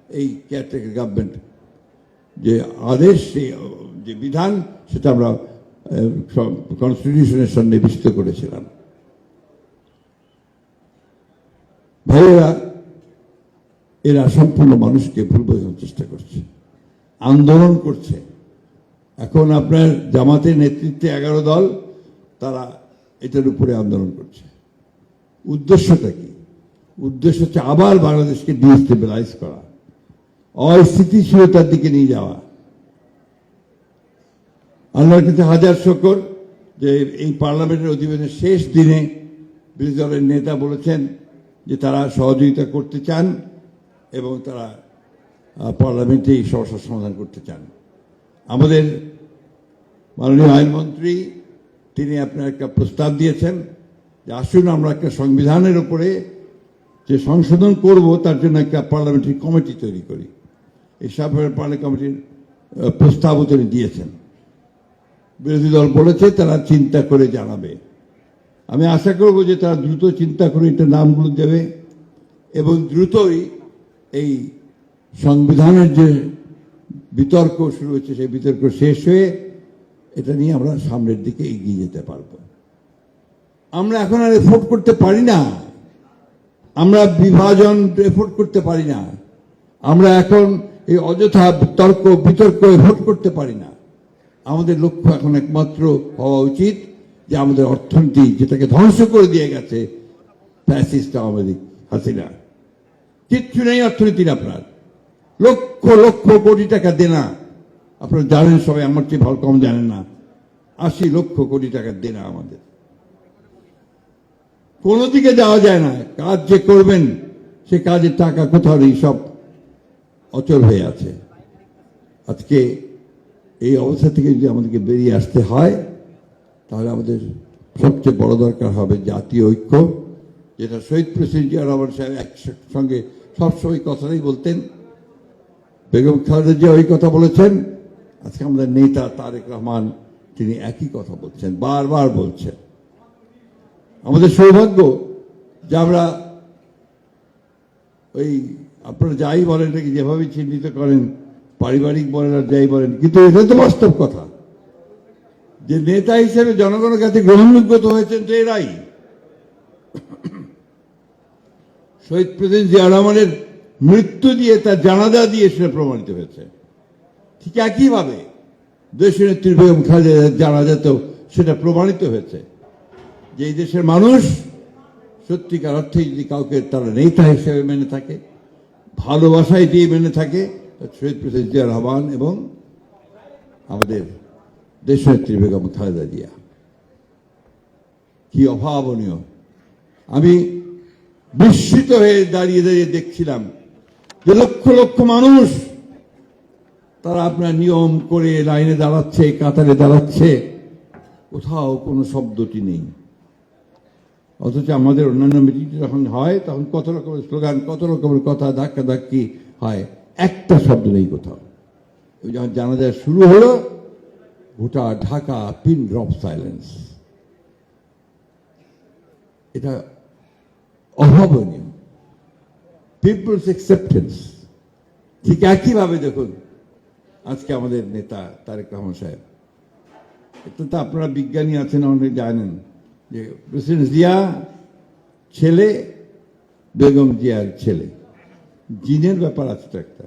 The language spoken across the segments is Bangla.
এই কেয়ারটেকার গভর্নমেন্ট যে আদেশ, যে বিধান, সেটা আমরা কনস্টিটিউশনের সন্নিবেশিত করেছিলাম। ভাইয়েরা, এরা সম্পূর্ণ মানুষকে ভুল বোঝানোর চেষ্টা করছে, আন্দোলন করছে। এখন আপনার জামাতের নেতৃত্বে 11 দল, তারা এটার উপরে আন্দোলন করছে। উদ্দেশ্যটা কি? উদ্দেশ্য হচ্ছে আবার বাংলাদেশকে ডিস্টেবিলাইজ করা, অস্থিতিশীলতার দিকে নিয়ে যাওয়া। আল্লাহর কাছে হাজার শুকর যে এই পার্লামেন্টের অধিবেশনের শেষ দিনে বিরোধী দলের নেতা বলেছেন যে তারা সহযোগিতা করতে চান এবং তারা পার্লামেন্টে এই সমস্যার সমাধান করতে চান। আমাদের মাননীয় আইনমন্ত্রী তিনি আপনার একটা প্রস্তাব দিয়েছেন যে আসুন আমরা একটা সংবিধানের উপরে যে সংশোধন করব তার জন্য একটা পার্লামেন্টারি কমিটি তৈরি করি। এই পার্লামেন্টারি কমিটির প্রস্তাবও তিনি দিয়েছেন। বিরোধী দল বলেছে তারা চিন্তা করে জানাবে। আমি আশা করব যে তারা দ্রুত চিন্তা করে এটা নামগুলো দেবে এবং দ্রুতই এই সংবিধানের যে বিতর্ক শুরু হচ্ছে সেই বিতর্ক শেষ হয়ে এটা নিয়ে আমরা সামনের দিকে এগিয়ে যেতে পারব। আমরা এখন আর এফোর্ট করতে পারি না, আমরা বিভাজন এফোর্ট করতে পারি না, আমরা এখন এই অযথা তর্ক বিতর্ক এফোর্ট করতে পারি না। আমাদের লক্ষ্য এখন একমাত্র হওয়া উচিত যে আমাদের অর্থনীতি যেটাকে ধ্বংস করে দিয়ে গেছে ফ্যাসিস্ট আওয়ামী লীগ হাসিনা, কিচ্ছু নেই অর্থনীতির। আপনার লক্ষ লক্ষ কোটি টাকা দেনা, আপনারা জানেন সবাই, আমার চেয়ে ভালো কম জানেন না, 80 লক্ষ কোটি টাকা দেনা আমাদের। কোনো দিকে যাওয়া যায় না, কাজ যে করবেন সে কাজের টাকা কোথাও নেই, সব অচল হয়ে আছে। আজকে এই অবস্থা থেকে যদি আমাদেরকে বেরিয়ে আসতে হয় তাহলে আমাদের সবচেয়ে বড় দরকার হবে জাতীয় ঐক্য, যেটা শহীদ প্রেসিডেন্ট জিয়া রহমান সাহেব একসঙ্গে সবসময় কথাটাই বলতেন। বেগম খালেদা জিয়া ওই কথা বলেছেন, আজকে আমাদের নেতা তারেক রহমান তিনি একই কথা বলছেন, বারবার বলছেন। আমাদের সৌভাগ্য যে আমরা ওই আপনারা যাই বলেন নাকি, যেভাবে চিহ্নিত করেন, পারিবারিক বলেন আর যাই বলেন, কিন্তু এটা তো বাস্তব কথা যে নেতা হিসেবে জনগণের কাছে গ্রহণযোগ্য তো হয়েছেন তো এরাই। শহীদ প্রেসিডেন্ট জিয়া রহমানের মৃত্যু দিয়ে, তার জানাজা দিয়ে সেটা প্রমাণিত হয়েছে। ঠিক একইভাবে দেশনেত্রী বেগম খালেদার জানাজাতেও সেটা প্রমাণিত হয়েছে যে এই দেশের মানুষ সত্যিকার অর্থে যদি কাউকে তারা নেতা হিসেবে মেনে থাকে, ভালোবাসায় দিয়ে মেনে থাকে, শহীদ প্রেসিডেন্ট জিয়া রহমান এবং আমাদের দেশনেত্রী বেগম খালেদা জিয়া। কি অভাবনীয়! আমি বিস্মিত হয়ে দাঁড়িয়ে দাঁড়িয়ে দেখছিলাম যে লক্ষ লক্ষ মানুষ তারা আপনার নিয়ম করে লাইনে দাঁড়াচ্ছে, কাতারে দাঁড়াচ্ছে, কোথাও কোনো শব্দটি নেই। অথচ আমাদের অন্যান্য মিটিং যখন হয় তখন কত রকমের স্লোগান, কত রকমের কথা, ধাক্কা ধাক্কি হয়, একটা শব্দ নেই কোথাও। যখন জানাজা শুরু হলো, গোটা ঢাকা পিন ড্রপ সাইলেন্স। এটা অভাবনীয়। People's acceptance. ঠিক একইভাবে দেখুন আজকে আমাদের নেতা তারেক রহমান সাহেব, এটা তো আপনারা বিজ্ঞানী আছেন, অনেক জানেন যে প্রেসিডেন্ট জিয়া ছেলে, বেগম জিয়ার ছেলে, জিনের ব্যাপার আছে তো একটা,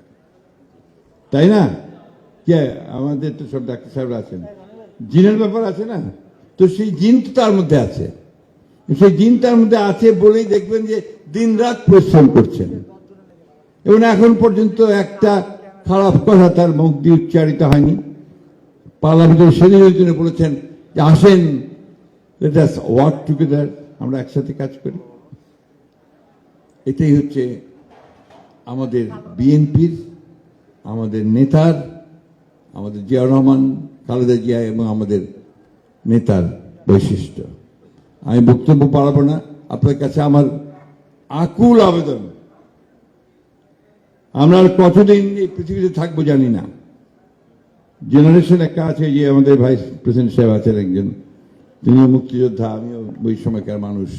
তাই না? কে আমাদের তো সব ডাক্তার সাহেবরা আছেন, জিনের ব্যাপার আছে না? তো সেই জিন তো তার মধ্যে আছে, সেই জিন তার মধ্যে আছে বলেই দেখবেন যে দিন রাত পরিশ্রম করছেন এবং এখন পর্যন্ত একটা খারাপ কথা তার মুখ দিয়ে উচ্চারিত হয়নি। পার্লামেন্টের সেদিনের জন্য বলেছেন যে আসেন, লেট আস ওয়ার্ক টুগেদার, আমরা একসাথে কাজ করি। এটাই হচ্ছে আমাদের বিএনপির, আমাদের নেতার, আমাদের জিয়া রহমান, খালেদা জিয়া এবং আমাদের নেতার বৈশিষ্ট্য। আমি বক্তব্য পারবো না, আপনার কাছে আমার আকুল আবেদন, আমরা আর কতদিন এই পৃথিবীতে থাকবো জানি না। জেনারেশন একটা আছে, যে আমাদের ভাইস প্রেসিডেন্ট সাহেব আছেন একজন, তিনিও মুক্তিযোদ্ধা, আমিও ওই সময়কার মানুষ,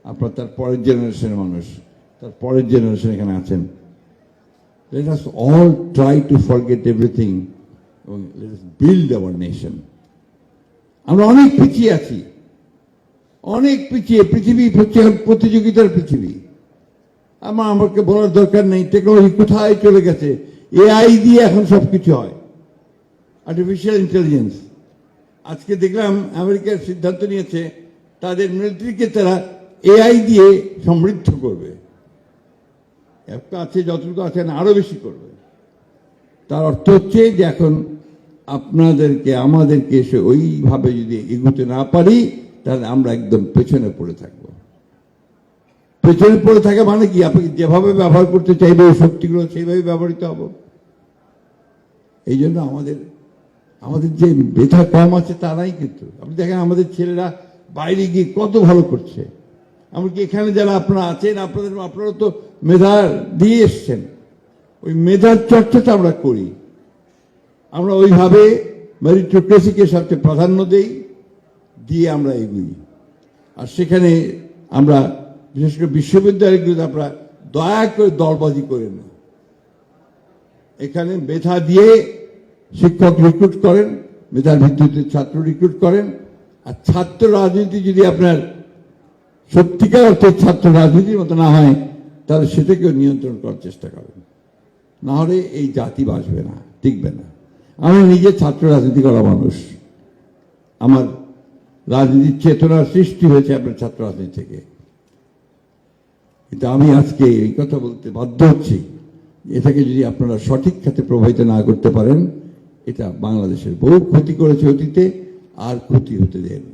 আপনার তার পরের জেনারেশনের মানুষ, তার পরের জেনারেশন এখানে আছেন। Let us all try to forget everything এবং let us build our nation. আমরা অনেক পিছিয়ে আছি, অনেক পিছিয়ে। পৃথিবী হচ্ছে প্রতিযোগিতার পৃথিবী। আমাকে বলার দরকার নেই টেকনোলজি কোথায় চলে গেছে। এআই দিয়ে এখন সবকিছু হয়, আর্টিফিশিয়াল ইন্টেলিজেন্স। আজকে দেখলাম আমেরিকার সিদ্ধান্ত নিয়েছে তাদের মিলিটারিকে তারা এআই দিয়ে সমৃদ্ধ করবে। আছে যতটুকু আছেন আরো বেশি করবে। তার অর্থ হচ্ছে যে এখন আপনাদেরকে আমাদেরকে এসে ওইভাবে যদি এগোতে না পারি তাহলে আমরা একদম পেছনে পড়ে থাকব। পেছনে পড়ে থাকা মানে কি, আপনি যেভাবে ব্যবহার করতে চাইবে ওই শক্তিগুলো সেইভাবে ব্যবহৃত হব। এই জন্য আমাদের যে মেধা কম আছে তা নাই, কিন্তু আপনি দেখেন আমাদের ছেলেরা বাইরে গিয়ে কত ভালো করছে। এমনকি এখানে যারা আপনারা আছেন আপনারা তো মেধা দিয়ে এসছেন, ওই মেধার চর্চাটা আমরা করি। আমরা ওইভাবে মেরিটোক্রেসিকে সবচেয়ে প্রাধান্য দিয়ে আমরা এগুলি। আর সেখানে আমরা বিশেষ করে বিশ্ববিদ্যালয়গুলোতে আমরা দয়া করে দলবাজি করেন না। এখানে মেধা দিয়ে শিক্ষক রিক্রুট করেন, মেধার ভিত্তিতে ছাত্র রিক্রুট করেন। আর ছাত্র রাজনীতি যদি আপনার সত্যিকার অর্থে ছাত্র রাজনীতির মতো না হয় তাহলে সেটাকেও নিয়ন্ত্রণ করার চেষ্টা করেন, না হলে এই জাতি বাঁচবে না, টিকবে না। আমি নিজে ছাত্র রাজনীতি করা মানুষ, আমার রাজনীতির চেতনার সৃষ্টি হয়েছে আপনার ছাত্র রাজনীতি থেকে। কিন্তু আমি আজকে এই কথা বলতে বাধ্য হচ্ছি, এটাকে যদি আপনারা সঠিক খাতে প্রভাবিত না করতে পারেন, এটা বাংলাদেশের বহু ক্ষতি করেছে অতীতে, আর ক্ষতি হতে দেন না।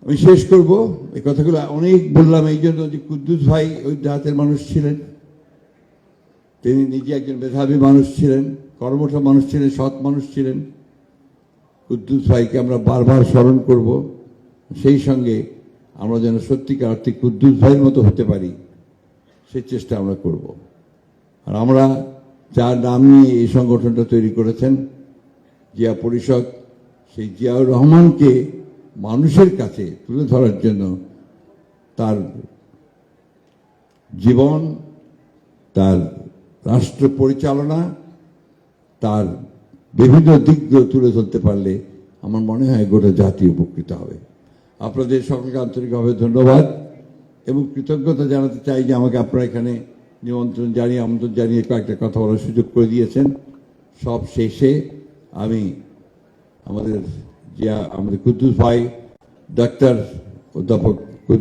আমি শেষ করব, এই কথাগুলো অনেক বললাম এই জন্য যে কুদ্দুস ভাই ওই জাতের মানুষ ছিলেন, তিনি নিজে একজন মেধাবী মানুষ ছিলেন, কর্মঠ মানুষ ছিলেন, সৎ মানুষ ছিলেন। কুদ্দুস ভাইকে আমরা বারবার স্মরণ করব, সেই সঙ্গে আমরা যেন সত্যিকার অর্থে কুদ্দুস ভাইয়ের মতো হতে পারি সেই চেষ্টা আমরা করব। আর আমরা যার নাম নিয়ে এই সংগঠনটা তৈরি করেছেন, জিয়া পরিষদ, সেই জিয়াউর রহমানকে মানুষের কাছে তুলে ধরার জন্য তার জীবন, তার রাষ্ট্র পরিচালনা, তার বিভিন্ন দিকগুলো তুলে ধরতে পারলে আমার মনে হয় গোটা জাতি উপকৃত হবে। আপনাদের সকলকে আন্তরিকভাবে ধন্যবাদ এবং কৃতজ্ঞতা জানাতে চাই যে আমাকে আপনারা এখানে আমন্ত্রণ জানিয়ে কয়েকটা কথা বলার সুযোগ করে দিয়েছেন। সব শেষে আমি আমাদের কুদ্দুস ভাই, ডাক্তার অধ্যাপক